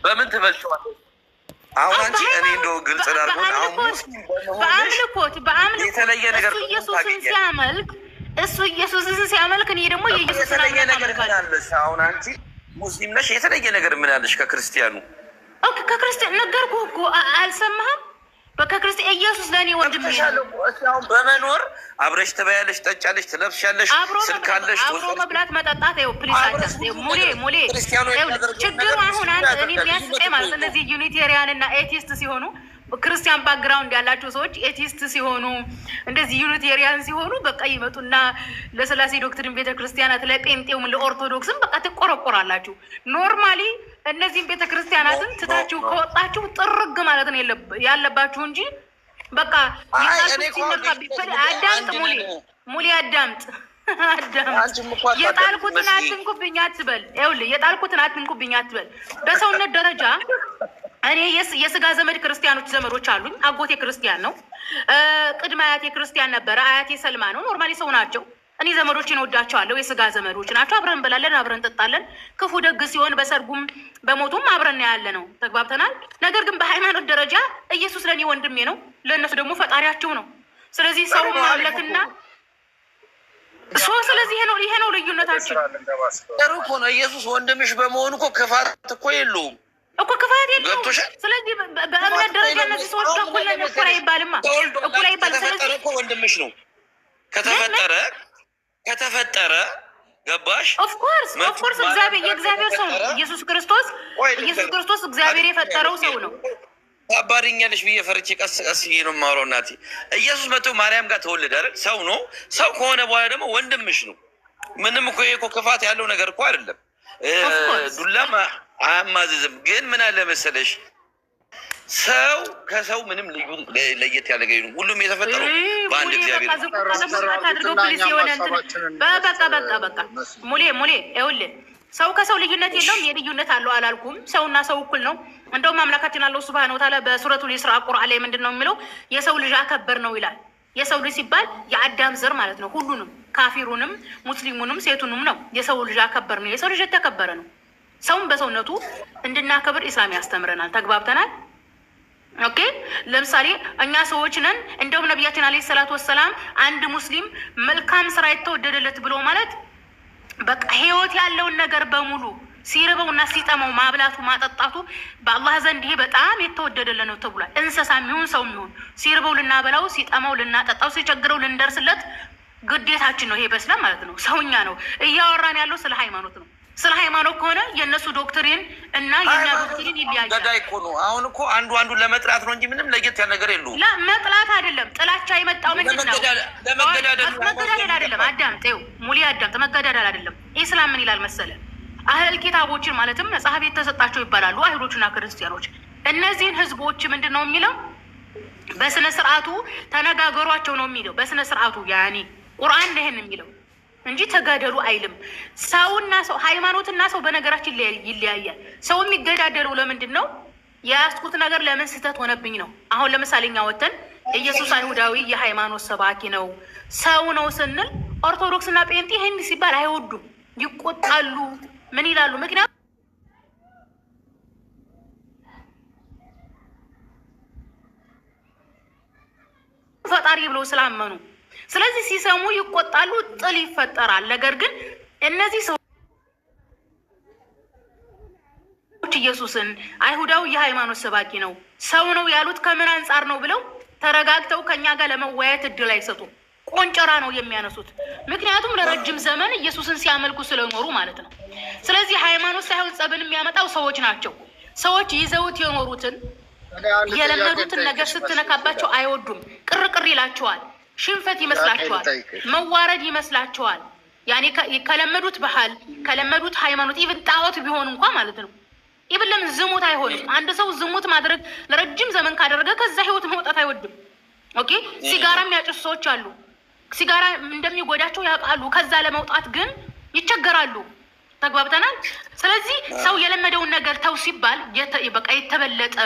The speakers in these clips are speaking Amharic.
በምን ትበልጨዋለሽ? አሁን አንቺ እኔ እንደው ግልጽ ላድርጎት፣ አሁን በአምልኮት የተለየ ነገር እሱ ኢየሱስን ሲያመልክ እኔ ደግሞ የኢየሱስን ነገር ምናለሽ? አሁን አንቺ ሙስሊም ነሽ፣ የተለየ ነገር ምን አለሽ ከክርስቲያኑ? ኦኬ ከክርስቲያን ነገርኩህ እኮ አልሰማህም? በከክርስቲያን ኢየሱስ ለእኔ ወንድሜ ነው። በመኖር አብረሽ ትበያለሽ፣ ጠጫለሽ፣ ትለብሻለሽ፣ ስልካለሽ፣ አብሮ መብላት መጠጣት። ይኸው ፕሊስ ሙሌ ችግሩ አሁን አንተ እኔ የሚያስቀኝ ማለት እነዚህ ዩኒቴሪያን እና ኤቲስት ሲሆኑ ክርስቲያን ባክግራውንድ ያላቸው ሰዎች ኤቲስት ሲሆኑ እንደዚህ ዩኒቴሪያን ሲሆኑ በቃ ይመጡና ለስላሴ ዶክትሪን ቤተክርስቲያናት ለጴንጤውም ለኦርቶዶክስም በቃ ትቆረቆራላችሁ። ኖርማሊ እነዚህም ቤተክርስቲያናትን ትታችሁ ከወጣችሁ ጥርግ ማለት ነው ያለባችሁ እንጂ በቃ አዳምጥ ሙሌ አዳምጥ የጣልኩትን አትንኩብኝ አትበል። ይኸውልህ የጣልኩትን አትንኩብኝ አትበል። በሰውነት ደረጃ እኔ የስጋ ዘመድ ክርስቲያኖች ዘመዶች አሉኝ። አጎቴ ክርስቲያን ነው። ቅድመ አያቴ ክርስቲያን ነበረ። አያቴ ሰልማ ነው። ኖርማሊ ሰው ናቸው። እኔ ዘመዶችን እወዳቸዋለሁ። የስጋ ዘመዶች ናቸው። አብረን እንበላለን፣ አብረን እንጠጣለን። ክፉ ደግ ሲሆን በሰርጉም በሞቱም አብረን ያለ ነው። ተግባብተናል። ነገር ግን በሃይማኖት ደረጃ ኢየሱስ ለእኔ ወንድሜ ነው፣ ለእነሱ ደግሞ ፈጣሪያቸው ነው። ስለዚህ ሰው ማምለክና ስለዚህ ይሄ ነው ልዩነታችን። ጥሩ እኮ ነው። ኢየሱስ ወንድምሽ በመሆኑ እኮ ክፋት እኮ የለውም እኮ ክፋት የለውም። ስለዚህ በእምነት ደረጃ እነዚህ ሰዎች እኩል ነን እኩል አይባልማ። እኩል አይባልም። ስለዚህ እኮ ወንድምሽ ነው ከተፈጠረ ገባሽ? ኦፍኮርስ እግዚአብሔር የእግዚአብሔር ሰው ነው ኢየሱስ ክርስቶስ እግዚአብሔር የፈጠረው ሰው ነው። አባሪኛለሽ ብዬ ፈርቼ ቀስ ብዬ ነው የማወራው። እናቴ ኢየሱስ መጥቶ ማርያም ጋር ተወለደ አይደል? ሰው ነው። ሰው ከሆነ በኋላ ደግሞ ወንድምሽ ነው። ምንም እኮ ይሄ እኮ ክፋት ያለው ነገር እኮ አይደለም። ዱላም አያማዝዝም። ግን ምን አለ መሰለሽ ሰው ከሰው ምንም ለየት ያለ ገኝ ነው። ሁሉም የተፈጠረው በአንድ እግዚአብሔር። በቃ ሙሌ ይኸውልህ ሰው ከሰው ልዩነት የለውም። የልዩነት አለው አላልኩም። ሰውና ሰው እኩል ነው። እንደውም አምላካችን አላሁ ሱብሃነሁ ወተዓላ በሱረቱል ኢስራ ቁርአን ላይ ምንድን ነው የሚለው? የሰው ልጅ አከበር ነው ይላል። የሰው ልጅ ሲባል የአዳም ዘር ማለት ነው። ሁሉንም ካፊሩንም ሙስሊሙንም ሴቱንም ነው የሰው ልጅ አከበር ነው። የሰው ልጅ የተከበረ ነው። ሰውን በሰውነቱ እንድናከብር ኢስላም ያስተምረናል። ተግባብተናል? ኦኬ። ለምሳሌ እኛ ሰዎች ነን። እንደውም ነቢያችን አለይሂ ሰላቱ ወሰላም አንድ ሙስሊም መልካም ስራ የተወደደለት ብሎ ማለት በቃ ህይወት ያለውን ነገር በሙሉ ሲርበውና ሲጠማው ማብላቱ ማጠጣቱ በአላህ ዘንድ ይሄ በጣም የተወደደለ ነው ተብሏል። እንስሳ የሚሆን ሰው የሚሆን ሲርበው ልናበላው፣ ሲጠማው ልናጠጣው፣ ሲቸግረው ልንደርስለት ግዴታችን ነው። ይሄ በስላም ማለት ነው። ሰውኛ ነው እያወራን ያለው ስለ ሃይማኖት ነው። ስለ ሃይማኖት ከሆነ የእነሱ ዶክትሪን እና የኛ ዶክትሪን ይለያያል። ገዳይ እኮ ነው። አሁን እኮ አንዱ ለመጥላት ነው እንጂ ምንም ለየት ያለ ነገር የለውም። መጥላት አይደለም። ጥላቻ የመጣው ምንድን ነው? መገዳደል አይደለም። አዳምጥ፣ ሙሌ አዳምጥ። መገዳደል አይደለም። ኢስላም ምን ይላል መሰለ? አህል ኪታቦችን ማለትም መጽሐፍ የተሰጣቸው ይባላሉ አይሁዶችና ክርስቲያኖች። እነዚህን ህዝቦች ምንድን ነው የሚለው? በስነ ስርዓቱ ተነጋገሯቸው ነው የሚለው። በስነ ስርዓቱ ያኔ ቁርአን ይሄን የሚለው እንጂ ተጋደሉ አይልም። ሰውና ሰው ሃይማኖትና ሰው በነገራችን ይለያያል። ሰው የሚገዳደለው ለምንድን ነው? የያዝኩት ነገር ለምን ስህተት ሆነብኝ ነው። አሁን ለምሳሌ እኛ ወተን ኢየሱስ አይሁዳዊ የሃይማኖት ሰባኪ ነው ሰው ነው ስንል ኦርቶዶክስና ጴንጤ ይህን ሲባል አይወዱም፣ ይቆጣሉ። ምን ይላሉ? ምክንያቱም ፈጣሪ ብለው ስላመኑ፣ ስለዚህ ሲሰሙ ይቆጣሉ፣ ጥል ይፈጠራል። ነገር ግን እነዚህ ሰዎች ኢየሱስን አይሁዳዊ የሃይማኖት ሰባኪ ነው ሰው ነው ያሉት ከምን አንጻር ነው ብለው ተረጋግተው ከኛ ጋር ለመወያየት እድል አይሰጡም። ቆንጨራ ነው የሚያነሱት። ምክንያቱም ለረጅም ዘመን ኢየሱስን ሲያመልኩ ስለኖሩ ማለት ነው። ስለዚህ ሃይማኖት ሳይሆን ጸብን የሚያመጣው ሰዎች ናቸው። ሰዎች ይዘውት የኖሩትን የለመዱትን ነገር ስትነካባቸው አይወዱም፣ ቅርቅር ይላቸዋል፣ ሽንፈት ይመስላቸዋል፣ መዋረድ ይመስላቸዋል። ያኔ ከለመዱት ባህል ከለመዱት ሃይማኖት ኢቭን ጣዖት ቢሆን እንኳ ማለት ነው። ኢቭን ለምን ዝሙት አይሆንም? አንድ ሰው ዝሙት ማድረግ ለረጅም ዘመን ካደረገ ከዛ ህይወት መውጣት አይወድም። ኦኬ። ሲጋራ የሚያጨሱ ሰዎች አሉ። ሲጋራ እንደሚጎዳቸው ያውቃሉ። ከዛ ለመውጣት ግን ይቸገራሉ። ተግባብተናል። ስለዚህ ሰው የለመደውን ነገር ተው ሲባል በቃ የተበለጠ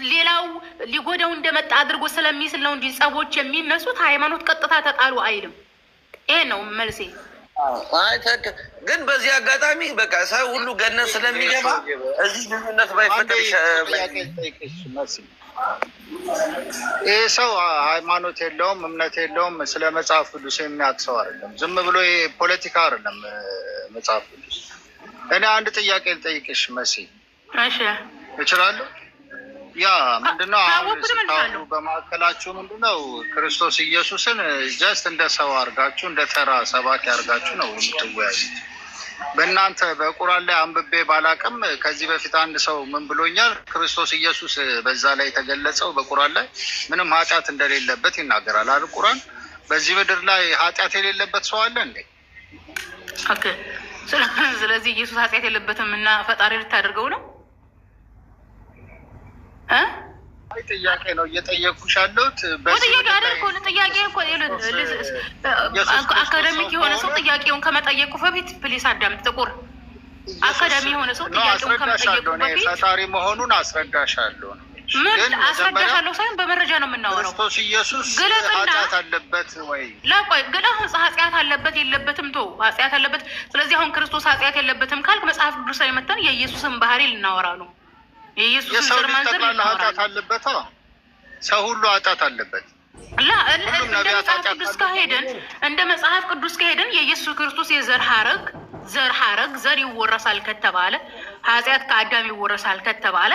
ሌላው ሊጎዳው እንደመጣ አድርጎ ስለሚስል ነው እንጂ ጸቦች የሚነሱት ሃይማኖት ቀጥታ ተጣሉ አይልም። ይሄ ነው መልሴ። ግን በዚህ አጋጣሚ በቃ ሰው ሁሉ ገነት ስለሚገባ እዚህ ልዩነት ባይፈጠር ይህ ሰው ሃይማኖት የለውም፣ እምነት የለውም። ስለ መጽሐፍ ቅዱስ የሚያውቅ ሰው አይደለም። ዝም ብሎ ፖለቲካ አይደለም መጽሐፍ ቅዱስ። እኔ አንድ ጥያቄ ልጠይቅሽ መሲ፣ እችላለሁ? ያ ምንድነው አሁን ስታወሩ በማዕከላችሁ ምንድነው ክርስቶስ ኢየሱስን ጀስት እንደ ሰው አድርጋችሁ እንደ ተራ ሰባኪ አድርጋችሁ ነው የምትወያዩት። በእናንተ በቁርአን ላይ አንብቤ ባላቅም ከዚህ በፊት አንድ ሰው ምን ብሎኛል? ክርስቶስ ኢየሱስ በዛ ላይ የተገለጸው በቁርአን ላይ ምንም ኃጢአት እንደሌለበት ይናገራል አይደል? ቁርአን በዚህ ምድር ላይ ኃጢአት የሌለበት ሰው አለ እንዴ? ኦኬ። ስለዚህ ኢየሱስ ኃጢአት የለበትም እና ፈጣሪ ልታደርገው ነው? ጥያቄ ነው እየጠየኩሽ ያለሁት። አካዳሚክ የሆነ ሰው ጥያቄውን ከመጠየቁ በፊት ፕሊስ አዳምጥ። ጥቁር አካዳሚ የሆነ ሰው ጥያቄውን ከመጠየቁ በፊት ፈጣሪ መሆኑን አስረዳሻለሁ። ምን አስረዳሻለሁ ሳይሆን በመረጃ ነው የምናወራው። ክርስቶስ ኢየሱስ ኃጢአት አለበት ወይ? ለቆይ ግን አሁን ኃጢአት አለበት የለበትም ቶ ኃጢአት አለበት። ስለዚህ አሁን ክርስቶስ ኃጢአት የለበትም ካልክ መጽሐፍ ቅዱስ ላይ መተን የኢየሱስን ባህሪ ልናወራ ነው። የሰው ልጅ ጠቅላላ ኃጢአት አለበት። ሰው ሁሉ ኃጢአት አለበት። እንደ መጽሐፍ ቅዱስ ከሄደን የኢየሱስ ክርስቶስ የዘር ሐረግ ዘር ይወረሳል ከተባለ ኃጢአት ከአዳም ይወረሳል ከተባለ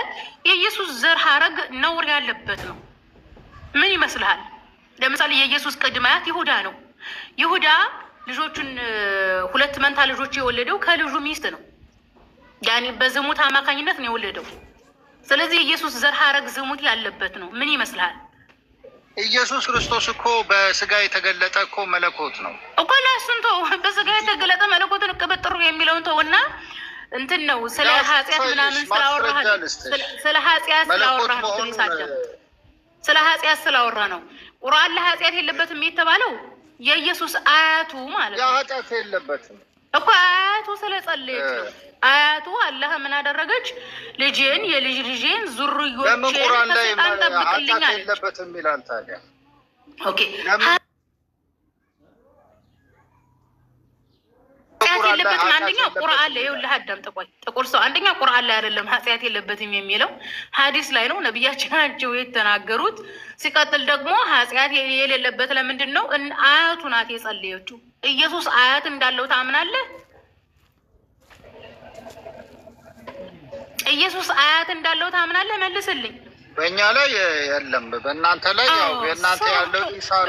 የኢየሱስ ዘር ሐረግ ነውር ያለበት ነው። ምን ይመስልሃል? ለምሳሌ የኢየሱስ ቅድመ አያት ይሁዳ ነው። ይሁዳ ልጆቹን 2 መንታ ልጆች የወለደው ከልጁ ሚስት ነው። ያኔ በዝሙት አማካኝነት ነው የወለደው። ስለዚህ የኢየሱስ ዘር ሐረግ ዝሙት ያለበት ነው። ምን ይመስልሃል? ኢየሱስ ክርስቶስ እኮ በስጋ የተገለጠ እኮ መለኮት ነው እኮ። ለእሱን ተው፣ በስጋ የተገለጠ መለኮትን እቀበጥሩ የሚለውን ተው እና እንትን ነው ስለ ኃጢአት ምናምን ስላወራህ ስለ ኃጢአት ስላወራህ ስለ ኃጢአት ስላወራ ነው። ቁርአን ላይ ኃጢአት የለበትም የተባለው የኢየሱስ አያቱ ማለት ነው። ኃጢአት የለበትም እኮ አያቱ ስለጸለየች ነው። አያቱ አላህ ምን አደረገች? ልጄን የልጅ ልጄን ዙርዮቼን ከሰይጣን ጠብቅልኝ አለች። የለበትም ይላል ታዲያ። ኦኬ ኃጢአት የለበትም አንደኛው ቁርአን ላይ ይኸውልህ፣ አዳምጥ ቆይ። ጥቁር ሰው አንደኛው ቁርአን ላይ አይደለም ኃጢአት የለበትም የሚለው ሐዲስ ላይ ነው፣ ነብያችን ናቸው የተናገሩት። ሲቀጥል ደግሞ ኃጢአት የሌለበት ለምንድን ነው? አያቱ ናት የጸለየችው። ኢየሱስ አያት እንዳለው ታምናለህ? ኢየሱስ አያት እንዳለው ታምናለህ? መልስልኝ። በእኛ ላይ የለም፣ በእናንተ ላይ ያው በእናንተ ያለው ኢሳራ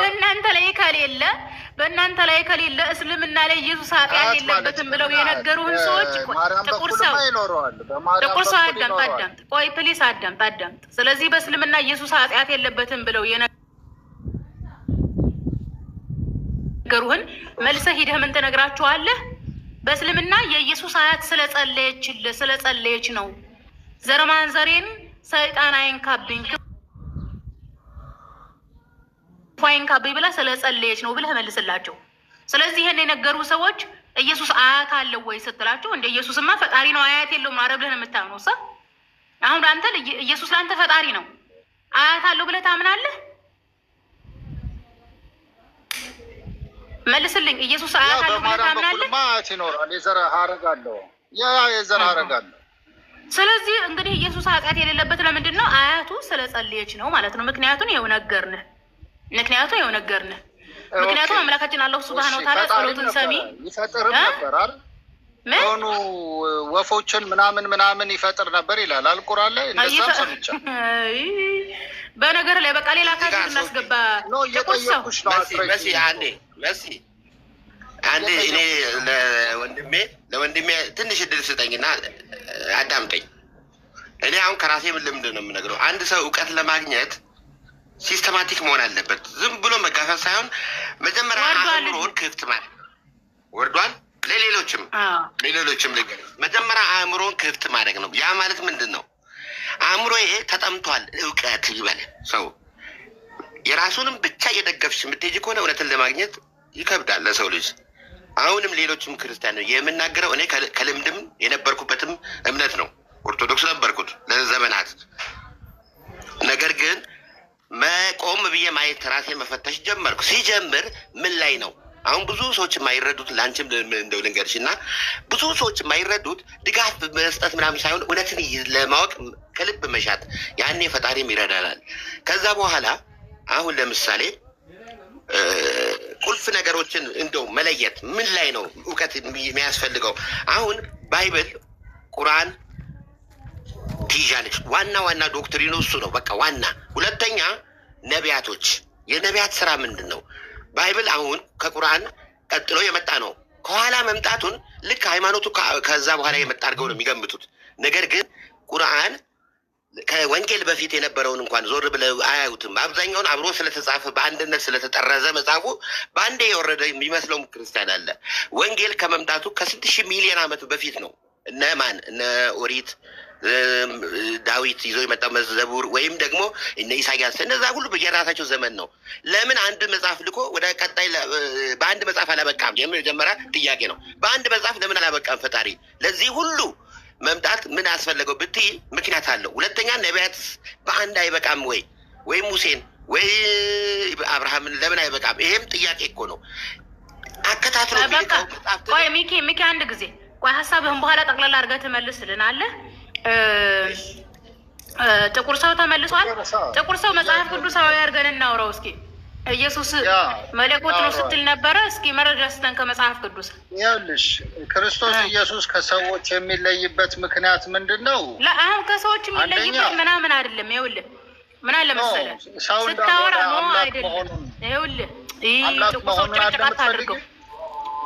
በእናንተ ላይ ከሌለ እስልምና ላይ ኢየሱስ ኃጢአት የለበትም ብለው የነገሩን ሰዎች ጥቁር ሰው አዳምጥ፣ ቆይ ፕሊስ አዳምጥ። ስለዚህ በእስልምና ኢየሱስ ኃጢአት የለበትም ብለው የነገሩህን መልሰህ ሂደህ ምን ትነግራቸዋለህ? በእስልምና የኢየሱስ አያት ስለጸለየች ነው ዘረማን ዘሬን ሰይጣን አይንካብኝ ፋይንካብኝ ብላ ስለጸለየች ነው ብለህ መልስላቸው። ስለዚህ ይሄን የነገሩ ሰዎች ኢየሱስ አያት አለው ወይ ስትላቸው እንደ ኢየሱስማ ፈጣሪ ነው አያት የለውም አረ ብለህ የምታምነው ሰው አሁን አንተ ኢየሱስ ለአንተ ፈጣሪ ነው አያት አለው ብለህ ታምናለህ? መልስልኝ። ኢየሱስ አያት አለው ብለህ ታምናለህ? ማት ይኖራል የዘር ሐረግ አለው የዘር ሐረግ አለው። ስለዚህ እንግዲህ ኢየሱስ ኃጢአት የሌለበት ለምንድን ነው? አያቱ ስለጸለየች ነው ማለት ነው። ምክንያቱም ይኸው ነገርንህ። ምክንያቱም አምላካችን አላሁ ሱብሃነሁ ወተዓላ ጸሎትን ሰሚ ይፈጥርም ነበር አይደል? ሆኑ ወፎችን ምናምን ይፈጥር ነበር ይላል አልቁርአን ላይ። እንደዛም ሰምቻ በነገር ላይ በቃ ሌላ ካሽ እናስገባ ነው እየጠየኩሽ ነው። መሲ አንዴ እኔ ለወንድሜ ትንሽ እድል ስጠኝና አዳምጠኝ። እኔ አሁን ከራሴ ምን ልምድ ነው የምነግረው። አንድ ሰው እውቀት ለማግኘት ሲስተማቲክ መሆን አለበት። ዝም ብሎ መጋፈት ሳይሆን መጀመሪያ አእምሮን ክፍት ማለት ወርዷል። ለሌሎችም ልገር መጀመሪያ አእምሮን ክፍት ማድረግ ነው። ያ ማለት ምንድን ነው? አእምሮ ይሄ ተጠምቷል እውቀት ይበል ሰው የራሱንም ብቻ እየደገፍሽ የምትሄጂ ከሆነ እውነትን ለማግኘት ይከብዳል ለሰው ልጅ። አሁንም ሌሎችም ክርስቲያን ነው የምናገረው። እኔ ከልምድም የነበርኩበትም እምነት ነው። ኦርቶዶክስ ነበርኩት ለዘመናት። ነገር ግን መቆም ብዬ ማየት ራሴን መፈተሽ ጀመርኩ። ሲጀምር ምን ላይ ነው አሁን ብዙ ሰዎች የማይረዱት ለአንቺም እንደው ልንገርሽ እና ብዙ ሰዎች የማይረዱት ድጋፍ መስጠት ምናምን ሳይሆን እውነትን ለማወቅ ከልብ መሻት ያኔ ፈጣሪም ይረዳናል። ከዛ በኋላ አሁን ለምሳሌ ቁልፍ ነገሮችን እንደው መለየት ምን ላይ ነው እውቀት የሚያስፈልገው? አሁን ባይብል ቁርአን ትይዣለች። ዋና ዶክትሪኑ እሱ ነው በቃ ዋና። ሁለተኛ ነቢያቶች፣ የነቢያት ስራ ምንድን ነው? ባይብል አሁን ከቁርአን ቀጥሎ የመጣ ነው። ከኋላ መምጣቱን ልክ ሃይማኖቱ ከዛ በኋላ የመጣ አድርገው ነው የሚገምቱት። ነገር ግን ቁርአን ከወንጌል በፊት የነበረውን እንኳን ዞር ብለው አያዩትም። አብዛኛውን አብሮ ስለተጻፈ በአንድነት ስለተጠረዘ መጽሐፉ በአንዴ የወረደ የሚመስለውም ክርስቲያን አለ። ወንጌል ከመምጣቱ ከስንት ሺህ ሚሊዮን ዓመት በፊት ነው። እነ ኦሪት ዳዊት ይዞ የመጣው መዘቡር ወይም ደግሞ እነ ኢሳያስ እነዛ ሁሉ በየራሳቸው ዘመን ነው። ለምን አንድ መጽሐፍ ልኮ ወደ ቀጣይ በአንድ መጽሐፍ አላበቃም? የመጀመሪያ ጥያቄ ነው። በአንድ መጽሐፍ ለምን አላበቃም ፈጣሪ? ለዚህ ሁሉ መምጣት ምን አስፈለገው ብትይ ምክንያት አለው። ሁለተኛ ነቢያት በአንድ አይበቃም ወይ? ወይም ሙሴን ወይ አብርሃምን ለምን አይበቃም? ይሄም ጥያቄ እኮ ነው። አከታትሎ ቆይ ሚኪ አንድ ጊዜ ቆይ ሀሳብህን በኋላ ጠቅላላ አድርገህ ትመልስልናለህ። ጥቁር ሰው ተመልሷል። ጥቁር ሰው መጽሐፍ ቅዱሳዊ አድርገን እናውራው እስኪ። ኢየሱስ መለኮት ነው ስትል ነበረ። እስኪ መረጃ ስተን ከመጽሐፍ ቅዱስ። ይኸውልሽ ክርስቶስ ኢየሱስ ከሰዎች የሚለይበት ምክንያት ምንድን ነው? አሁን ከሰዎች የሚለይበት ምናምን አይደለም። ይኸውልህ ምን አለ መሰለህ ስታወራ ነው አይደለም። ይኸውልህ ጥቁር ሰው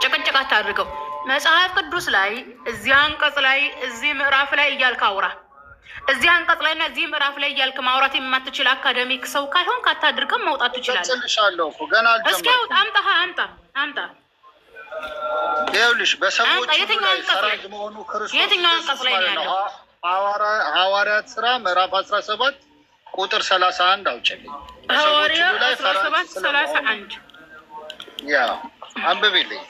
ጭቅጭቅ አታድርገው። መጽሐፍ ቅዱስ ላይ እዚህ አንቀጽ ላይ እዚህ ምዕራፍ ላይ እያልክ አውራ። እዚህ አንቀጽ ላይ እና እዚህ ምዕራፍ ላይ እያልክ ማውራት የማትችል አካደሚክ ሰው ካልሆን ካታድርገም መውጣት ትችላለህ። እስኪ አምጣ። ይኸውልሽ በሰዎች ላይ ፈራጅ መሆኑ ክርስቶስ የትኛው አንቀጽ ላይ ነው ያለው? ሐዋርያት ሥራ ምዕራፍ 17 ቁጥር 31 አውጪልኝ። ሐዋርያት 17 31 ያ አንብቤልኝ።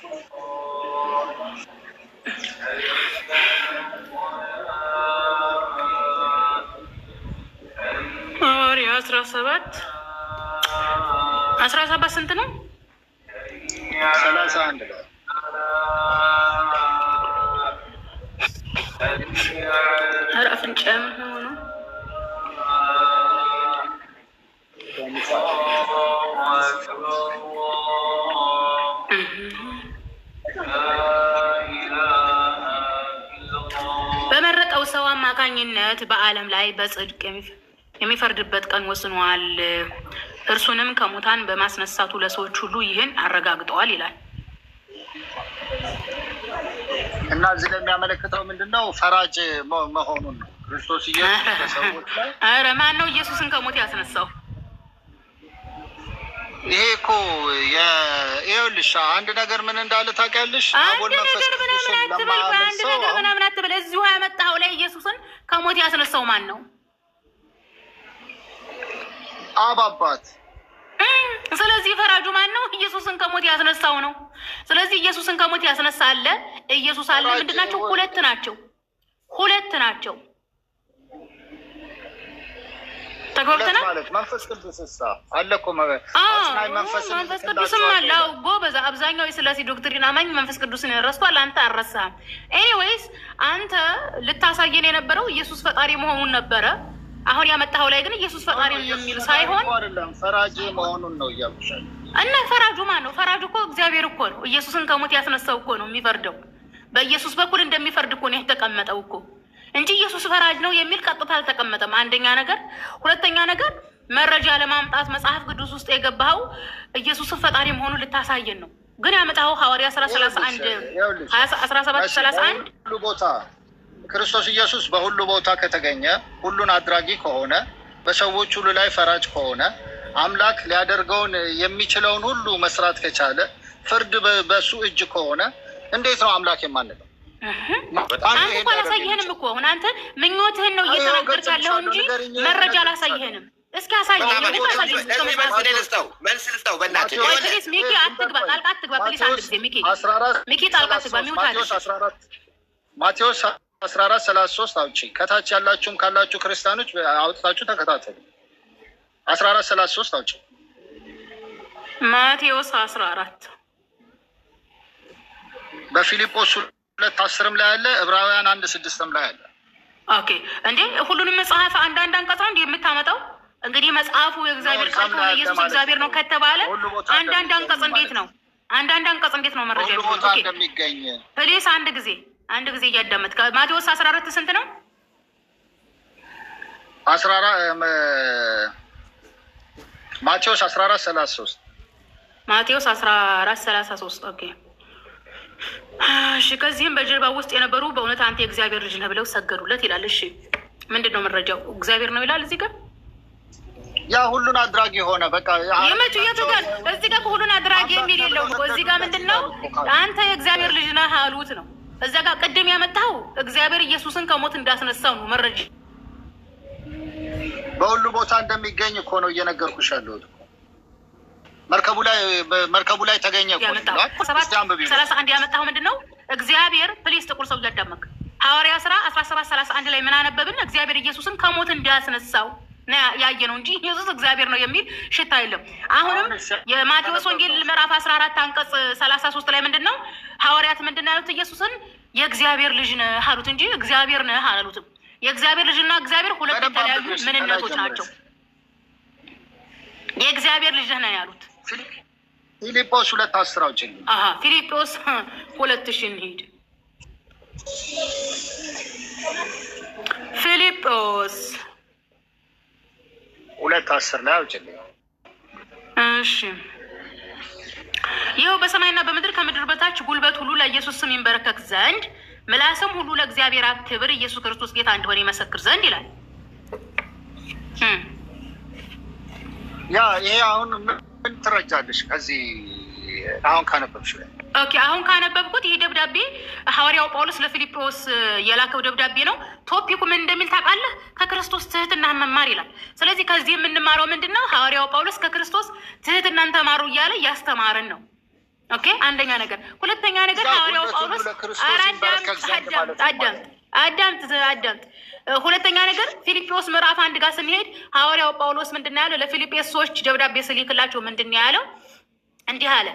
ሐዋርያት 17 ስንት ነው? 31 ላይ ኧረ አፍንጫ ምን ሆኖ በመረጠው ሰው አማካኝነት በዓለም ላይ በጽድቅ የሚፈርድበት ቀን ወስኗል። እርሱንም ከሙታን በማስነሳቱ ለሰዎች ሁሉ ይህን አረጋግጠዋል ይላል። እና እዚህ ላይ የሚያመለክተው ምንድነው? ፈራጅ መሆኑን ነው። ክርስቶስ ኢየሱስ በሰዎች ላይ ኧረ ማን ነው ኢየሱስን ከሞት ያስነሳው? ይሄ እኮ ይኸውልሽ አንድ ነገር ምን እንዳለ ታውቂያለሽ? አንድ ነገር ምናምን አትበል። እዚሁ ያመጣኸው ላይ ኢየሱስን ከሞት ያስነሳው ማን ነው? አብ አባት። ስለዚህ ፈራጁ ማን ነው? ኢየሱስን ከሞት ያስነሳው ነው። ስለዚህ ኢየሱስን ከሞት ያስነሳ አለ፣ ኢየሱስ አለ። ምንድን ናቸው? ሁለት ናቸው። ተግባብተናል። መንፈስ ቅዱስ አለ እኮ መንፈስ ቅዱስም አለ። ጎበዝ። አብዛኛው የሥላሴ ዶክትሪን አማኝ መንፈስ ቅዱስን ረስቷል። አንተ አልረሳህም። ኤኒዌይስ አንተ ልታሳየን የነበረው ኢየሱስ ፈጣሪ መሆኑን ነበረ። አሁን ያመጣኸው ላይ ግን ኢየሱስ ፈጣሪ የሚል ሳይሆን ፈራጅ መሆኑን ነው እያልኩሻለሁ። እና ፈራጁ ማን ነው? ፈራጁ እኮ እግዚአብሔር እኮ ነው። ኢየሱስን ከሞት ያስነሳው እኮ ነው የሚፈርደው። በኢየሱስ በኩል እንደሚፈርድ እኮ ነው የተቀመጠው እኮ እንጂ ኢየሱስ ፈራጅ ነው የሚል ቀጥታ አልተቀመጠም። አንደኛ ነገር። ሁለተኛ ነገር መረጃ ለማምጣት መጽሐፍ ቅዱስ ውስጥ የገባኸው ኢየሱስን ፈጣሪ መሆኑን ልታሳየን ነው። ግን ያመጣኸው ሐዋርያ 17:31 ሁሉ ቦታ ክርስቶስ ኢየሱስ በሁሉ ቦታ ከተገኘ ሁሉን አድራጊ ከሆነ በሰዎች ሁሉ ላይ ፈራጅ ከሆነ አምላክ ሊያደርገውን የሚችለውን ሁሉ መስራት ከቻለ ፍርድ በሱ እጅ ከሆነ እንዴት ነው አምላክ የማንለው? አንተ እኮ አላሳየህንም እኮ አሁን አንተ ምኞትህን ነው እየተናገርክ ያለው እንጂ መረጃ አላሳየህንም። እስኪ አሳየህ። መልስ ልስጠው በእናትህ። ሚኪ አትግባ፣ ጣልቃ አትግባ ፕሊስ። አንድ ጊዜ ሚኪ ጣልቃ አትግባ። ማቴዎስ 14:33 አውጪ። ከታች ያላችሁም ካላችሁ ክርስቲያኖች አውጥታችሁ ተከታተሉ። 14:33 አውጪ። ማቴዎስ 14 በፊልጶስ 2:10 ላይ አለ፣ ዕብራውያን 1:6 ላይ አለ። ኦኬ እንዴ ሁሉንም መጽሐፍ አንዳንድ አንቀጽ ነው እንዴ የምታመጣው? እንግዲህ መጽሐፉ የእግዚአብሔር ቃል ከሆነ ኢየሱስ እግዚአብሔር ነው ከተባለ አንዳንድ አንቀጽ እንዴት ነው? አንዳንድ አንቀጽ እንዴት ነው መረጃ እንደሚገኝ? ፕሊስ አንድ ጊዜ እያዳመጥክ ማቴዎስ 14 ስንት ነው? 14 ማቴዎስ 14:33 ማቴዎስ 14:33 ኦኬ እሺ። ከዚህም በጀልባ ውስጥ የነበሩ በእውነት አንተ የእግዚአብሔር ልጅ ነህ ብለው ሰገዱለት ይላል። እሺ ምንድን ነው መረጃው? እግዚአብሔር ነው ይላል እዚህ ጋር። ያ ሁሉን አድራጊ ሆነ በቃ የመቹ የቱ ጋር? እዚህ ጋር ሁሉን አድራጊ የሚል የለውም። እዚህ ጋር ምንድን ነው አንተ የእግዚአብሔር ልጅ ነህ አሉት ነው። እዛ ጋር ቅድም ያመጣው እግዚአብሔር ኢየሱስን ከሞት እንዳስነሳው ነው መረጃ። በሁሉ ቦታ እንደሚገኝ እኮ ነው እየነገርኩሽ ያለሁት። መርከቡ ላይ ተገኘ እኮ ነው። 31 ያመጣው ምንድን ነው? እግዚአብሔር ፕሊስ ጥቁር ሰው እያዳመቅ ሐዋርያ ሥራ 17:31 ላይ ምን አነበብን? እግዚአብሔር ኢየሱስን ከሞት እንዳስነሳው ያየ ነው እንጂ ኢየሱስ እግዚአብሔር ነው የሚል ሽታ የለም። አሁንም የማቴዎስ ወንጌል ምዕራፍ 14 አንቀጽ 33 ላይ ምንድን ነው ሐዋርያት ምንድን ነው ያሉት? ኢየሱስን የእግዚአብሔር ልጅ ነህ አሉት እንጂ እግዚአብሔር ነህ አላሉትም። የእግዚአብሔር ልጅና እግዚአብሔር ሁለት የተለያዩ ምንነቶች ናቸው። የእግዚአብሔር ልጅ ነህ ያሉት ፊልጶስ 2:10 አውጪልኝ። ፊልጶስ 2 እንሂድ። ፊልጶስ 2:10 ላይ አውጪልኝ። እሺ ይኸው በሰማይና በምድር ከምድር በታች ጉልበት ሁሉ ለኢየሱስ ስም ይንበረከክ ዘንድ ምላስም ሁሉ ለእግዚአብሔር አብ ክብር ኢየሱስ ክርስቶስ ጌታ እንደሆነ ይመሰክር ዘንድ ይላል። ያ ይሄ አሁን ምን ትረጃለሽ ከዚህ አሁን ካነበብሽ ላይ? ኦኬ አሁን ካነበብኩት ይሄ ደብዳቤ ሐዋርያው ጳውሎስ ለፊልጶስ የላከው ደብዳቤ ነው። ቶፒኩ ምን እንደሚል ታውቃለህ? ከክርስቶስ ትህትናን መማር ይላል። ስለዚህ ከዚህ የምንማረው ምንድን ነው? ሐዋርያው ጳውሎስ ከክርስቶስ ትህትናን ተማሩ እያለ እያስተማረን ነው። ኦኬ አንደኛ ነገር። ሁለተኛ ነገር ሐዋርያው ጳውሎስ አዳምጥ። ሁለተኛ ነገር ፊልጵዎስ ምዕራፍ 1 ጋር ስንሄድ ሐዋርያው ጳውሎስ ምንድን ነው ያለው? ለፊልጵስ ሰዎች ደብዳቤ ስልክላቸው ምንድን ነው ያለው? እንዲህ አለ።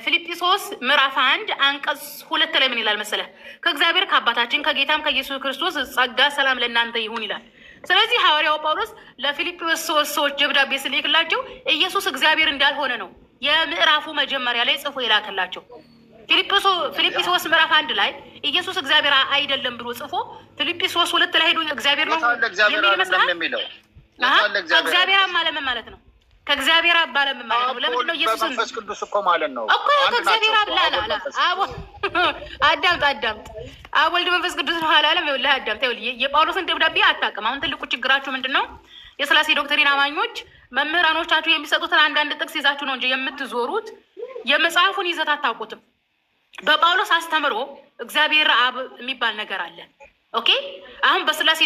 ፊልጵስዩስ ምዕራፍ 1 አንቀጽ 2 ላይ ምን ይላል መሰለህ? ከእግዚአብሔር ከአባታችን ከጌታም ከኢየሱስ ክርስቶስ ጸጋ ሰላም ለእናንተ ይሁን ይላል። ስለዚህ ሐዋርያው ጳውሎስ ለፊልጵስ ሰዎች ደብዳቤ ስልክላቸው ኢየሱስ እግዚአብሔር እንዳልሆነ ነው የምዕራፉ መጀመሪያ ላይ ጽፎ የላከላቸው። ፊልጵስዩስ ምዕራፍ 1 ላይ ኢየሱስ እግዚአብሔር አይደለም ብሎ ጽፎ ፊልጵስዩስ 2 ላይ ሄዶ እግዚአብሔር ነው የሚል ይመስላል። እግዚአብሔር አማለም ማለት ነው። ከእግዚአብሔር አብ ባለም ማለት ነው። ለምንድን ነው ኢየሱስ መንፈስ ቅዱስ እኮ ማለት ነው እኮ ከእግዚአብሔር አብ ላላ አቦ አዳምጥ አብ ወልድ መንፈስ ቅዱስ ነው አላለም። ይኸውልህ አዳምጥ። ይኸውልህ የጳውሎስን ደብዳቤ አታውቅም። አሁን ትልቁ ችግራችሁ ምንድን ነው? የሥላሴ ዶክትሪን አማኞች መምህራኖቻችሁ የሚሰጡትን አንዳንድ ጥቅስ ይዛችሁ ነው እንጂ የምትዞሩት የመጽሐፉን ይዘት አታውቁትም። በጳውሎስ አስተምሮ እግዚአብሔር አብ የሚባል ነገር አለ። ኦኬ አሁን በሥላሴ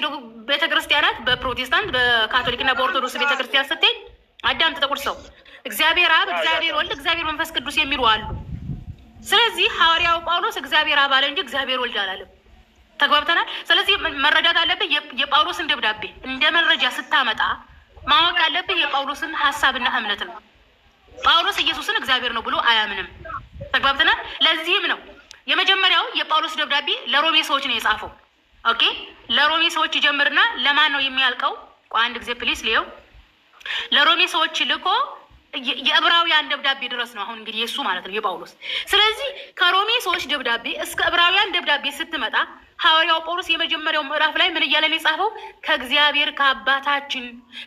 ቤተክርስቲያናት በፕሮቴስታንት በካቶሊክና በኦርቶዶክስ ቤተክርስቲያን ስትሄድ አዳምጥ ጥቁር ሰው እግዚአብሔር አብ፣ እግዚአብሔር ወልድ፣ እግዚአብሔር መንፈስ ቅዱስ የሚሉ አሉ። ስለዚህ ሐዋርያው ጳውሎስ እግዚአብሔር አብ አለ እንጂ እግዚአብሔር ወልድ አላለም። ተግባብተናል። ስለዚህ መረዳት አለብህ። የጳውሎስን ደብዳቤ እንደ መረጃ ስታመጣ ማወቅ ያለብህ የጳውሎስን ሀሳብና እምነት ነው። ጳውሎስ ኢየሱስን እግዚአብሔር ነው ብሎ አያምንም። ተግባብተናል። ለዚህም ነው የመጀመሪያው የጳውሎስ ደብዳቤ ለሮሜ ሰዎች ነው የጻፈው። ኦኬ ለሮሜ ሰዎች ይጀምርና ለማን ነው የሚያልቀው? አንድ ጊዜ ፕሊስ ሊየው ለሮሜ ሰዎች ልኮ የዕብራውያን ደብዳቤ ድረስ ነው። አሁን እንግዲህ የእሱ ማለት ነው የጳውሎስ። ስለዚህ ከሮሜ ሰዎች ደብዳቤ እስከ ዕብራውያን ደብዳቤ ስትመጣ ሐዋርያው ጳውሎስ የመጀመሪያው ምዕራፍ ላይ ምን እያለ ነው የጻፈው? ከእግዚአብሔር ከአባታችን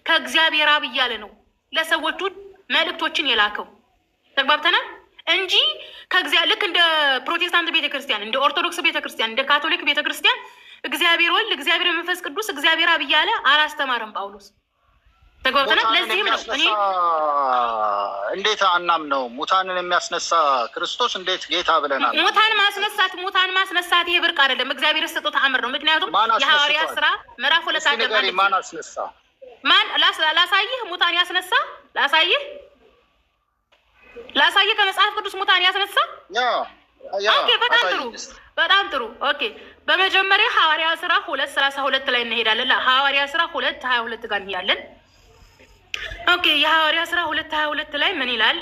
ከእግዚአብሔር አብ እያለ ነው ለሰዎቹ መልእክቶችን የላከው። ተግባብተናል እንጂ ልክ እንደ ፕሮቴስታንት ቤተክርስቲያን፣ እንደ ኦርቶዶክስ ቤተክርስቲያን፣ እንደ ካቶሊክ ቤተክርስቲያን እግዚአብሔር ወልድ፣ እግዚአብሔር መንፈስ ቅዱስ፣ እግዚአብሔር አብ እያለ አላስተማረም ጳውሎስ። ተግባብተናል። ለዚህም ነው እኔ እንዴት አናምነው? ሙታንን የሚያስነሳ ክርስቶስ እንዴት ጌታ ብለናል? ሙታን ማስነሳት ይሄ ብርቅ አይደለም። እግዚአብሔር የሰጠው ተአምር ነው። ምክንያቱም የሐዋርያት ሥራ ምዕራፍ 2 አደረገ። ማን አስነሳ? ማን ላሳይህ? ሙታን ያስነሳ ላሳይህ ከመጽሐፍ ቅዱስ ሙታን ያስነሳ። ኦኬ በጣም ጥሩ ኦኬ በመጀመሪያ ሐዋርያት ሥራ 2:32 ላይ እንሄዳለን። ሐዋርያት ሥራ 2:22 ጋር እንሄዳለን። ኦኬ የሐዋርያት ሥራ 2:22 ላይ ምን ይላል?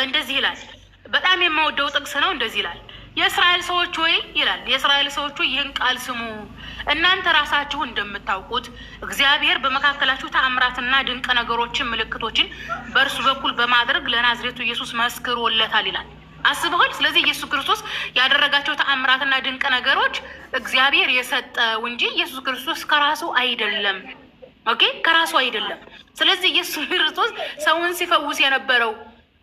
እንደዚህ ይላል በጣም የማወደው ጥቅስ ነው። እንደዚህ ይላል፣ የእስራኤል ሰዎች ሆይ ይላል፣ የእስራኤል ሰዎች ሆይ ይህን ቃል ስሙ። እናንተ ራሳችሁ እንደምታውቁት እግዚአብሔር በመካከላችሁ ተአምራትና ድንቅ ነገሮችን ምልክቶችን በእርሱ በኩል በማድረግ ለናዝሬቱ ኢየሱስ መስክሮለታል ይላል። አስበዋል። ስለዚህ ኢየሱስ ክርስቶስ ያደረጋቸው ተአምራትና ድንቅ ነገሮች እግዚአብሔር የሰጠው እንጂ ኢየሱስ ክርስቶስ ከራሱ አይደለም። ኦኬ፣ ከራሱ አይደለም። ስለዚህ ኢየሱስ ክርስቶስ ሰውን ሲፈውስ የነበረው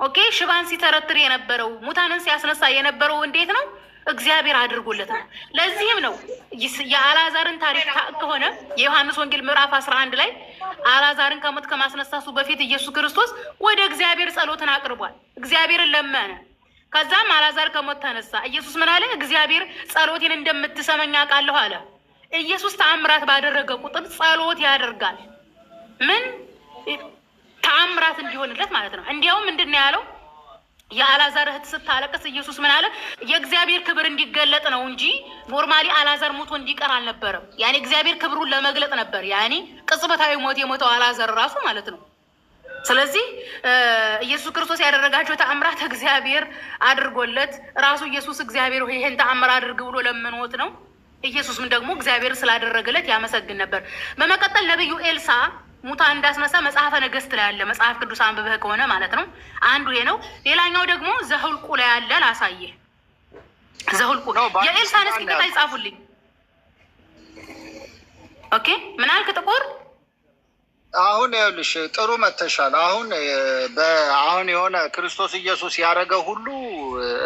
ኦኬ፣ ሽባን ሲተረትር የነበረው ሙታንን ሲያስነሳ የነበረው እንዴት ነው? እግዚአብሔር አድርጎለት ነው። ለዚህም ነው የአልዓዛርን ታሪክ ከሆነ የዮሐንስ ወንጌል ምዕራፍ 11 ላይ አልዓዛርን ከሞት ከማስነሳቱ በፊት ኢየሱስ ክርስቶስ ወደ እግዚአብሔር ጸሎትን አቅርቧል። እግዚአብሔርን ለመነ። ከዛም አልዓዛር ከሞት ተነሳ። ኢየሱስ ምን አለ? እግዚአብሔር ጸሎቴን እንደምትሰማኝ አውቃለሁ አለ። ኢየሱስ ተአምራት ባደረገ ቁጥር ጸሎት ያደርጋል። ምን ተአምራት እንዲሆንለት ማለት ነው። እንዲያውም ምንድን ነው ያለው? የአልዓዛር እህት ስታለቅስ ኢየሱስ ምን አለ? የእግዚአብሔር ክብር እንዲገለጥ ነው እንጂ ኖርማሊ አልዓዛር ሞቶ እንዲቀር አልነበረም። ያኔ እግዚአብሔር ክብሩን ለመግለጥ ነበር። ያኔ ቅጽበታዊ ሞት የሞተው አልዓዛር ራሱ ማለት ነው። ስለዚህ ኢየሱስ ክርስቶስ ያደረጋቸው ተአምራት እግዚአብሔር አድርጎለት ራሱ ኢየሱስ እግዚአብሔር ሆይ ይህን ተአምር አድርግ ብሎ ለምንወት ነው። ኢየሱስም ደግሞ እግዚአብሔር ስላደረገለት ያመሰግን ነበር። በመቀጠል ነብዩ ኤልሳ ሙታን እንዳስነሳ መጽሐፈ ነገሥት ላይ ያለ መጽሐፍ ቅዱስ አንብበህ ከሆነ ማለት ነው። አንዱ ይሄ ነው። ደግሞ ዘኍልቍ ላይ ያለ ላሳየህ። ዘኍልቍ የኤልሳን እስኪ ቅጣይ ጻፉልኝ። ኦኬ፣ ምን አልክ ጥቁር? አሁን ይኸውልሽ ጥሩ መተሻል። አሁን የሆነ ክርስቶስ ኢየሱስ ያደረገው ሁሉ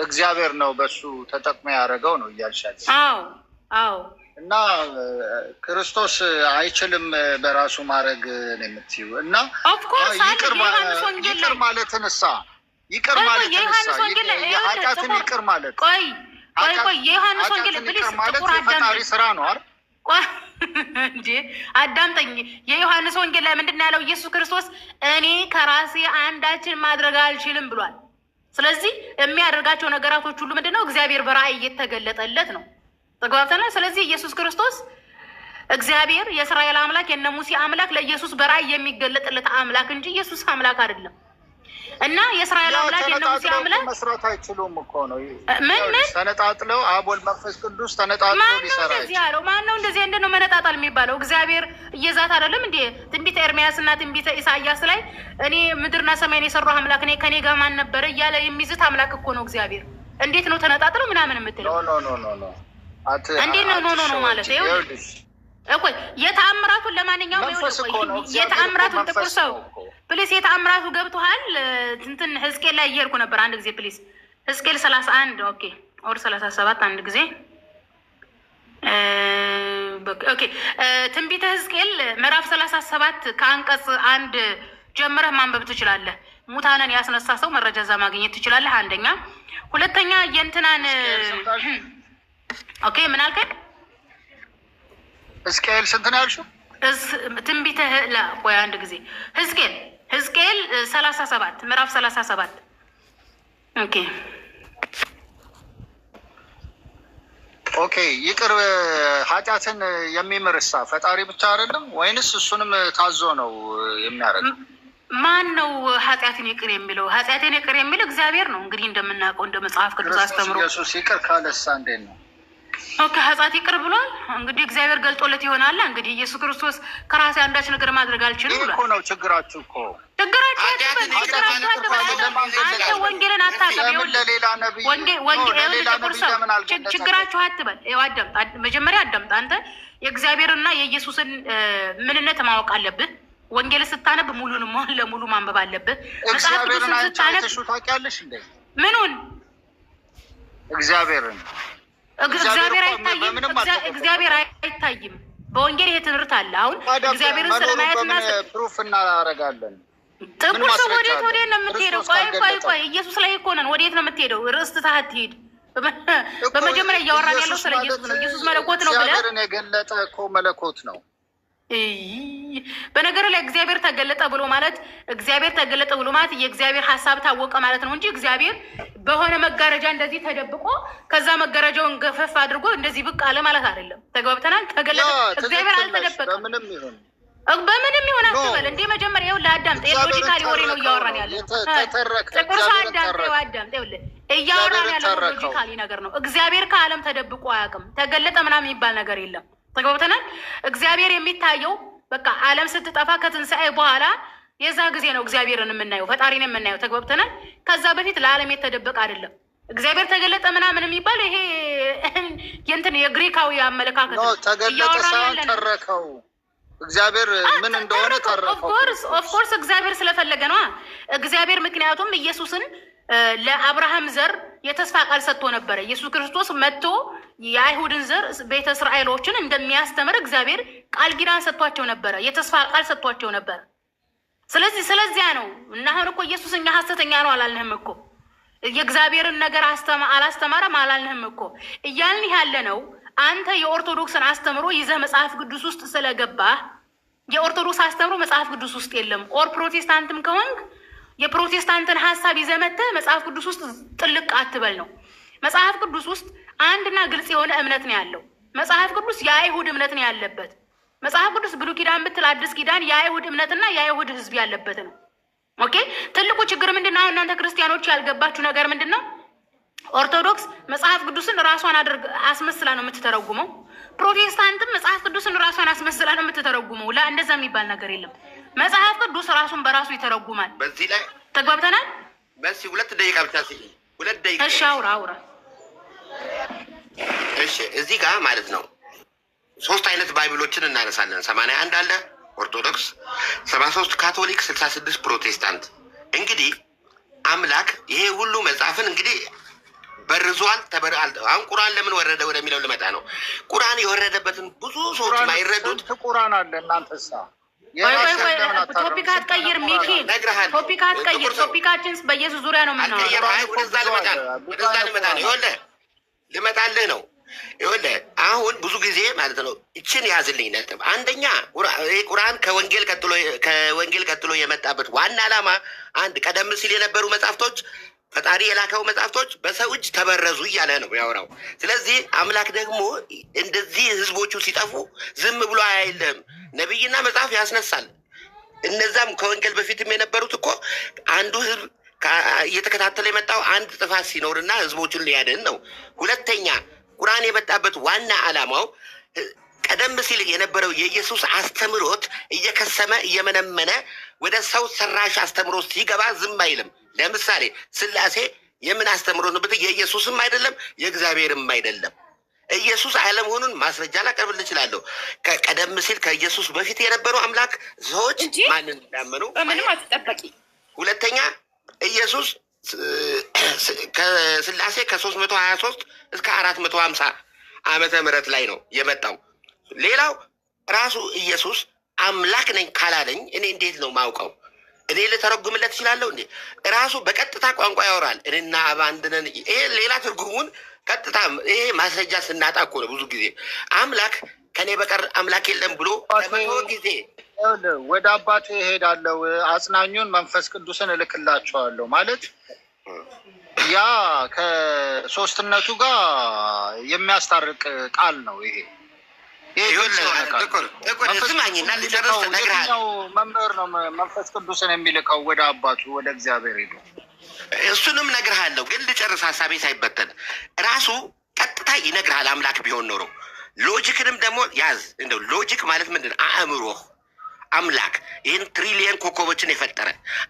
እግዚአብሔር ነው በሱ ተጠቅሞ ያደረገው ነው እያልሻል። አዎ እና ክርስቶስ አይችልም በራሱ ማድረግ ነው የምትይው። እና ይቅር ማለትን ኃጢአትን ይቅር ማለት ቆይ የዮሐንስ ወንጌል የፈጣሪ ስራ ነው አይደል? እንጂ አዳምጠኝ። የዮሐንስ ወንጌል ላይ ምንድን ነው ያለው? ኢየሱስ ክርስቶስ እኔ ከራሴ አንዳችን ማድረግ አልችልም ብሏል። ስለዚህ የሚያደርጋቸው ነገራቶች ሁሉ ምንድን ነው? እግዚአብሔር በራእይ እየተገለጠለት ነው። ተግባብተና። ስለዚህ ኢየሱስ ክርስቶስ እግዚአብሔር የእስራኤል አምላክ የነ ሙሴ አምላክ ለኢየሱስ በራእይ የሚገለጥለት አምላክ እንጂ ኢየሱስ አምላክ አይደለም። እና የእስራኤል አምላክ የነ ሙሴ አምላክ መስራት አይችሉም እኮ ነው። ምን ተነጣጥለው አብ ወልድ መንፈስ ቅዱስ ተነጣጥለው ሊሰራ ይችላል። ማን ነው እንደዚህ እንደው መነጣጣል የሚባለው? እግዚአብሔር እየዛት አይደለም እንዴ? ትንቢተ ኤርምያስ እና ትንቢተ ኢሳያስ ላይ እኔ ምድርና ሰማይን የሰራው አምላክ እኔ ከኔ ጋር ማን ነበረ እያለ የሚዝት አምላክ እኮ ነው እግዚአብሔር። እንዴት ነው ተነጣጥለው ምናምን የምትለው? ኖ እንዴት ነው ኖ ማለት ይኸውልሽ እኮ የተአምራቱን ለማንኛውም የተአምራቱን ጥቁር ሰው ፕሊስ የተአምራቱ ገብቶሃል? እንትን ሕዝቅኤል ላይ እየሄድኩ ነበር አንድ ጊዜ ፕሊስ። ሕዝቅኤል 31 ኦኬ ኦር 37 አንድ ጊዜ ኦኬ። ትንቢተ ሕዝቅኤል ምዕራፍ 37 ከአንቀጽ 1 ጀምረህ ማንበብ ትችላለህ። ሙታንን ያስነሳ ሰው መረጃ እዛ ማግኘት ትችላለህ። አንደኛ። ሁለተኛ የእንትናን ኦኬ ምን አልከኝ? ሕዝቅኤል ስንት ነው ያልሽው? ትንቢተ ቆይ አንድ ጊዜ ሕዝቅኤል 37 ምዕራፍ 37 ኦኬ። ይቅር ኃጢአትን የሚምርሳ ፈጣሪ ብቻ አይደለም ወይንስ እሱንም ታዞ ነው የሚያደርገው? ማን ነው ኃጢአትን ይቅር የሚለው? ኃጢአትን ይቅር የሚል እግዚአብሔር ነው። እንግዲህ እንደምናውቀው እንደ መጽሐፍ ቅዱስ አስተምሮ ኢየሱስ ይቅር ካለሳ እንዴት ነው? ኦኬ ኃጢአት ይቅር ብሏል። እንግዲህ እግዚአብሔር ገልጦለት ይሆናል። እንግዲህ ኢየሱስ ክርስቶስ ከራሴ አንዳች ነገር ማድረግ አልችልም ብሏል። እኮ ነው ችግራችሁ እኮ አንተ ወንጌልን አታውቅም። ችግራችሁ አትበል። መጀመሪያ አዳምጥ። አንተ የእግዚአብሔርና የኢየሱስን ምንነት ማወቅ አለብህ። ወንጌል ስታነብ ለሙሉ ማንበብ አለብህ። መጽሐፍ ቅዱስን ስታነብ ታውቂያለሽ እንዴ? ምኑን? እግዚአብሔርን እግዚአብሔር አይታይም። እግዚአብሔር አይታይም። በወንጌል ይሄ ትምህርት አለ። አሁን እግዚአብሔርን ስለማየትና ፕሩፍ እናደርጋለን። ጥቁር ሰው ወዴት ነው የምትሄደው? ቆይ ኢየሱስ ላይ እኮ ነን። ወዴት ነው የምትሄደው? ርዕስ ትተህ አትሄድ። በመጀመሪያ እያወራን ያለው ስለ ኢየሱስ ነው። ኢየሱስ መለኮት ነው ብለህ እግዚአብሔርን የገለጠ እኮ መለኮት ነው። በነገር ላይ እግዚአብሔር ተገለጠ ብሎ ማለት የእግዚአብሔር ሀሳብ ታወቀ ማለት ነው እንጂ እግዚአብሔር በሆነ መጋረጃ እንደዚህ ተደብቆ ከዛ መጋረጃውን ገፈፍ አድርጎ እንደዚህ ብቅ አለ ማለት አይደለም። ተግባብተናል? ተገለጠ እግዚአብሔር አልተደበቀም። በምንም ይሆን አትበል እንዴ። መጀመሪያ ይኸውልህ አዳምጥ። ሎጂካሊ ወሬ ነው እያወራን ያለው። ጥቁር ሰው አዳምጥ። ይኸውልህ እያወራን ያለው ሎጂካሊ ነገር ነው። እግዚአብሔር ከዓለም ተደብቆ አያውቅም። ተገለጠ ምናምን የሚባል ነገር የለም። ተግባብተናል። እግዚአብሔር የሚታየው በቃ ዓለም ስትጠፋ ከትንሣኤ በኋላ የዛ ጊዜ ነው እግዚአብሔርን የምናየው፣ ፈጣሪን የምናየው። ተግባብተናል። ከዛ በፊት ለዓለም የተደበቀ አይደለም። እግዚአብሔር ተገለጠ ምናምን የሚባል ይሄ የእንትን የግሪካዊ አመለካከት ነው። ተገለጠ ሳይሆን ተረከው እግዚአብሔር ምን እንደሆነ ተረከው። ኦፍኮርስ እግዚአብሔር ስለፈለገ ነው። እግዚአብሔር ምክንያቱም ኢየሱስን ለአብርሃም ዘር የተስፋ ቃል ሰጥቶ ነበረ። ኢየሱስ ክርስቶስ መጥቶ የአይሁድን ዘር ቤተ እስራኤሎችን እንደሚያስተምር እግዚአብሔር ቃል ኪዳን ሰጥቷቸው ነበረ። የተስፋ ቃል ሰጥቷቸው ነበረ። ስለዚያ ነው እና አሁን እኮ ኢየሱስ እኛ ሐሰተኛ ነው አላልንህም እኮ። የእግዚአብሔርን ነገር አላስተማረም አላልንህም እኮ። እያልን ያለ ነው አንተ የኦርቶዶክስን አስተምሮ ይዘህ መጽሐፍ ቅዱስ ውስጥ ስለገባህ የኦርቶዶክስ አስተምሮ መጽሐፍ ቅዱስ ውስጥ የለም። ኦር ፕሮቴስታንትም ከሆንክ የፕሮቴስታንትን ሀሳብ ይዘህ መተህ መጽሐፍ ቅዱስ ውስጥ ጥልቅ አትበል ነው። መጽሐፍ ቅዱስ ውስጥ አንድና ግልጽ የሆነ እምነት ነው ያለው። መጽሐፍ ቅዱስ የአይሁድ እምነት ነው ያለበት። መጽሐፍ ቅዱስ ብሉይ ኪዳን ብትል አዲስ ኪዳን የአይሁድ እምነትና የአይሁድ ሕዝብ ያለበት ነው። ኦኬ። ትልቁ ችግር ምንድን ነው? እናንተ ክርስቲያኖች ያልገባችሁ ነገር ምንድን ነው? ኦርቶዶክስ መጽሐፍ ቅዱስን ራሷን አስመስላ ነው የምትተረጉመው። ፕሮቴስታንትም መጽሐፍ ቅዱስን ራሷን አስመስላ ነው የምትተረጉመው። እንደዛ የሚባል ነገር የለም። መጽሐፍ ቅዱስ ራሱን በራሱ ይተረጉማል። በዚህ ላይ ተግባብተናል። በዚህ 2 ደቂቃ ብቻ 2 ደቂቃ። እሺ አውራ። እሺ እዚህ ጋር ማለት ነው 3 አይነት ባይብሎችን እናነሳለን። 81 አለ ኦርቶዶክስ፣ 73 ካቶሊክ፣ 66 ፕሮቴስታንት። እንግዲህ አምላክ ይሄ ሁሉ መጽሐፍን እንግዲህ በርዟል ተበራል። አሁን ቁርአን ለምን ወረደ ወደሚለው ልመጣ ነው። ቁርአን የወረደበትን ብዙ ሰዎች ማይረዱት ቁርአን አለ። እናንተሳ ቶፒክ አትቀይር ሚኪ፣ ቶፒክ አትቀይር። ቶፒካችን በኢየሱስ ዙሪያ ነው የምናወራው። ወደዛ ልመጣ ነው። ይኸውልህ ልመጣልህ ነው። ይኸውልህ አሁን ብዙ ጊዜ ማለት ነው ይችን ያዝልኝ ነጥብ። አንደኛ ቁርአን ከወንጌል ቀጥሎ የመጣበት ዋና ዓላማ አንድ ቀደም ሲል የነበሩ መጽሐፍቶች ፈጣሪ የላከው መጽሐፍቶች በሰው እጅ ተበረዙ እያለ ነው ያወራው። ስለዚህ አምላክ ደግሞ እንደዚህ ህዝቦቹ ሲጠፉ ዝም ብሎ አያይልም። ነቢይና መጽሐፍ ያስነሳል። እነዛም ከወንጌል በፊትም የነበሩት እኮ አንዱ ህዝብ እየተከታተለ የመጣው አንድ ጥፋት ሲኖርና ህዝቦቹን ሊያድን ነው። ሁለተኛ ቁርአን የመጣበት ዋና ዓላማው ቀደም ሲል የነበረው የኢየሱስ አስተምሮት እየከሰመ እየመነመነ ወደ ሰው ሰራሽ አስተምሮት ሲገባ ዝም አይልም። ለምሳሌ ስላሴ የምን አስተምሮ ነው ብትል የኢየሱስም አይደለም የእግዚአብሔርም አይደለም። ኢየሱስ አለመሆኑን ማስረጃ ላቀርብል እችላለሁ። ቀደም ሲል ከኢየሱስ በፊት የነበሩ አምላክ ሰዎች ማንን እንዳመኑ ምንም አትጠበቂ። ሁለተኛ ኢየሱስ ከስላሴ ከ323 እስከ 450 ዓመተ ምህረት ላይ ነው የመጣው። ሌላው ራሱ ኢየሱስ አምላክ ነኝ ካላለኝ እኔ እንዴት ነው ማውቀው? እኔ ልተረጉምለት እችላለሁ እንዴ? ራሱ በቀጥታ ቋንቋ ያወራል። እኔና አብ አንድ ነን። ይሄ ሌላ ትርጉሙን ቀጥታ ይሄ ማስረጃ ስናጣ እኮ ነው ብዙ ጊዜ አምላክ ከኔ በቀር አምላክ የለም ብሎ ለመቶ ጊዜ ወደ አባቴ እሄዳለሁ አጽናኙን መንፈስ ቅዱስን እልክላቸዋለሁ ማለት ያ ከሶስትነቱ ጋር የሚያስታርቅ ቃል ነው። ይሄ ስማኝና ልጨርስ ተነግረሃል። መምህር ነው መንፈስ ቅዱስን የሚልቀው ወደ አባቱ ወደ እግዚአብሔር ሄዱ። እሱንም ነግርሃለሁ፣ ግን ልጨርስ ሀሳቤ ሳይበተን። ራሱ ቀጥታ ይነግርሃል አምላክ ቢሆን ኖሮ። ሎጂክንም ደግሞ ያዝ። እንደው ሎጂክ ማለት ምንድን ነው? አእምሮ አምላክ ይህን ትሪሊየን ኮከቦችን የፈጠረ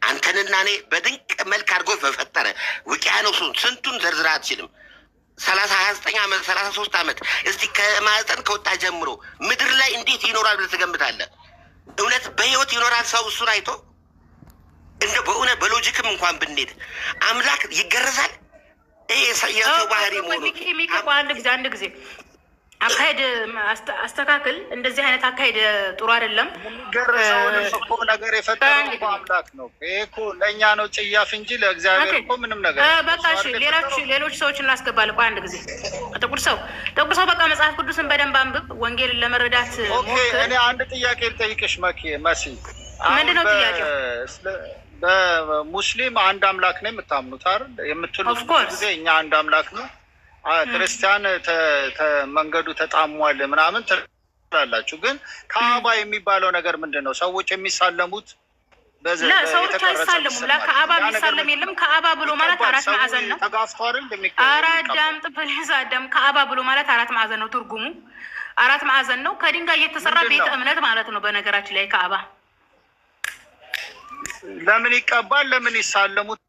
አንተንና እኔ በድንቅ መልክ አድርጎ በፈጠረ ውቅያኖሱን ስንቱን ዘርዝራ አትችልም። 29 ዓመት 33 ዓመት እስቲ ከማህፀን ከወጣ ጀምሮ ምድር ላይ እንዴት ይኖራል ብለህ ትገምታለህ? እውነት በህይወት ይኖራል ሰው እሱን አይቶ? እንደ በእውነት በሎጂክም እንኳን ብንሄድ አምላክ ይገረዛል? ይሄ የሰው ባህሪ መሆኑ አንድ ጊዜ አካሄድ አስተካክል። እንደዚህ አይነት አካሄድ ጥሩ አይደለም። ገረሰውንም እኮ ነገር የፈጠረው እኮ አምላክ ነው። ይሄ እኮ ለእኛ ነው ጭያፍ እንጂ ለእግዚአብሔር እኮ ምንም ነገር። በቃ እሺ፣ ሌሎች ሰዎች እናስገባለን። ቆይ አንድ ጊዜ ጥቁር ሰው በቃ መጽሐፍ ቅዱስን በደንብ አንብብ፣ ወንጌልን ለመረዳት ሞክር። እኔ አንድ ጥያቄ ልጠይቅሽ መሲ። ምንድን ነው ጥያቄው? በሙስሊም አንድ አምላክ ነው የምታምኑት አይደል? የምትሉት ጊዜ እኛ አንድ አምላክ ነው፣ ክርስቲያን መንገዱ ተጣሟል ምናምን ላላችሁ ግን ካዕባ የሚባለው ነገር ምንድነው? ሰዎች የሚሳለሙት ሰዎች አይሳለሙም። ለካዕባ የሚሳለም የለም። ካዕባ ብሎ ማለት 4 ማዕዘን ነው። ተጋፍቶ አይደል እንደሚቀር አራዳም ጥፍልስ አዳም ካዕባ ብሎ ማለት 4 ማዕዘን ነው። ትርጉሙ 4 ማዕዘን ነው። ከድንጋይ የተሰራ ቤተ እምነት ማለት ነው። በነገራችን ላይ ካዕባ ለምን ይቀባል? ለምን ይሳለሙት?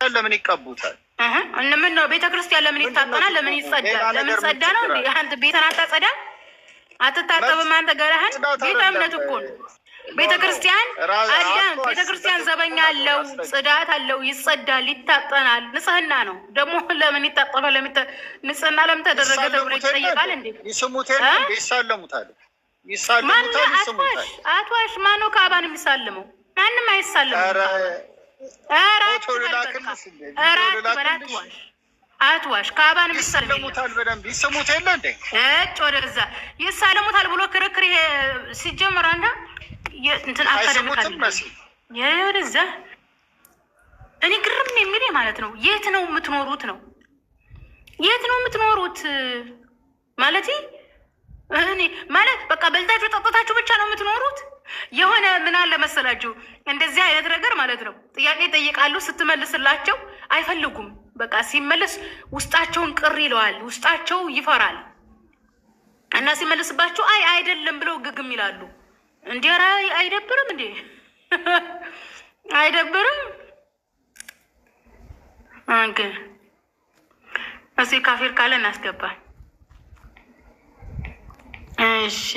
ለምን ይቀቡታል? ምን ነው ቤተክርስቲያን ለምን ይታጠናል? ለምን ይጸዳል? ለምን ጸዳ ነው እንዴ? አንተ ቤተን አታጸዳ አትታጠብም? አንተ ገራህን ቤተ እምነት እኮ ነው ቤተክርስቲያን። አዳም ቤተክርስቲያን ዘበኛ አለው፣ ጽዳት አለው፣ ይጸዳል፣ ይታጠናል። ንጽህና ነው ደግሞ። ለምን ይታጠፋል? ንጽህና ለምን ተደረገ ተብሎ ይጠየቃል እንዴ? ይስሙታል፣ ይሳለሙታል፣ ይሳለሙታል፣ ይስሙታል። አትዋሽ። ማነው ካዕባን የሚሳልመው? ማንም አይሳልምም። አትዋሽ። ካዕባን ይሳለሙታል፣ በደንብ ይስሙት የለ እንዴ? ወደዛ ይሳለሙታል ብሎ ክርክር ይሄ ሲጀመር አንዳ እንትን አካደሚካል ወደዛ። እኔ ግርም የሚል ማለት ነው የት ነው የምትኖሩት ነው? የት ነው የምትኖሩት ማለት እኔ ማለት በቃ በልታችሁ ጠጥታችሁ ብቻ ነው የምትኖሩት? የሆነ ምን አለ መሰላችሁ እንደዚህ አይነት ነገር ማለት ነው። ጥያቄ ይጠይቃሉ፣ ስትመልስላቸው አይፈልጉም። በቃ ሲመለስ ውስጣቸውን ቅር ይለዋል፣ ውስጣቸው ይፈራል እና ሲመልስባቸው አይደለም ብለው ግግም ይላሉ። እንዴ ኧረ አይደብርም እንዴ? አይደብርም? አንገ እዚህ ካፊር ካለ እናስገባል። እሺ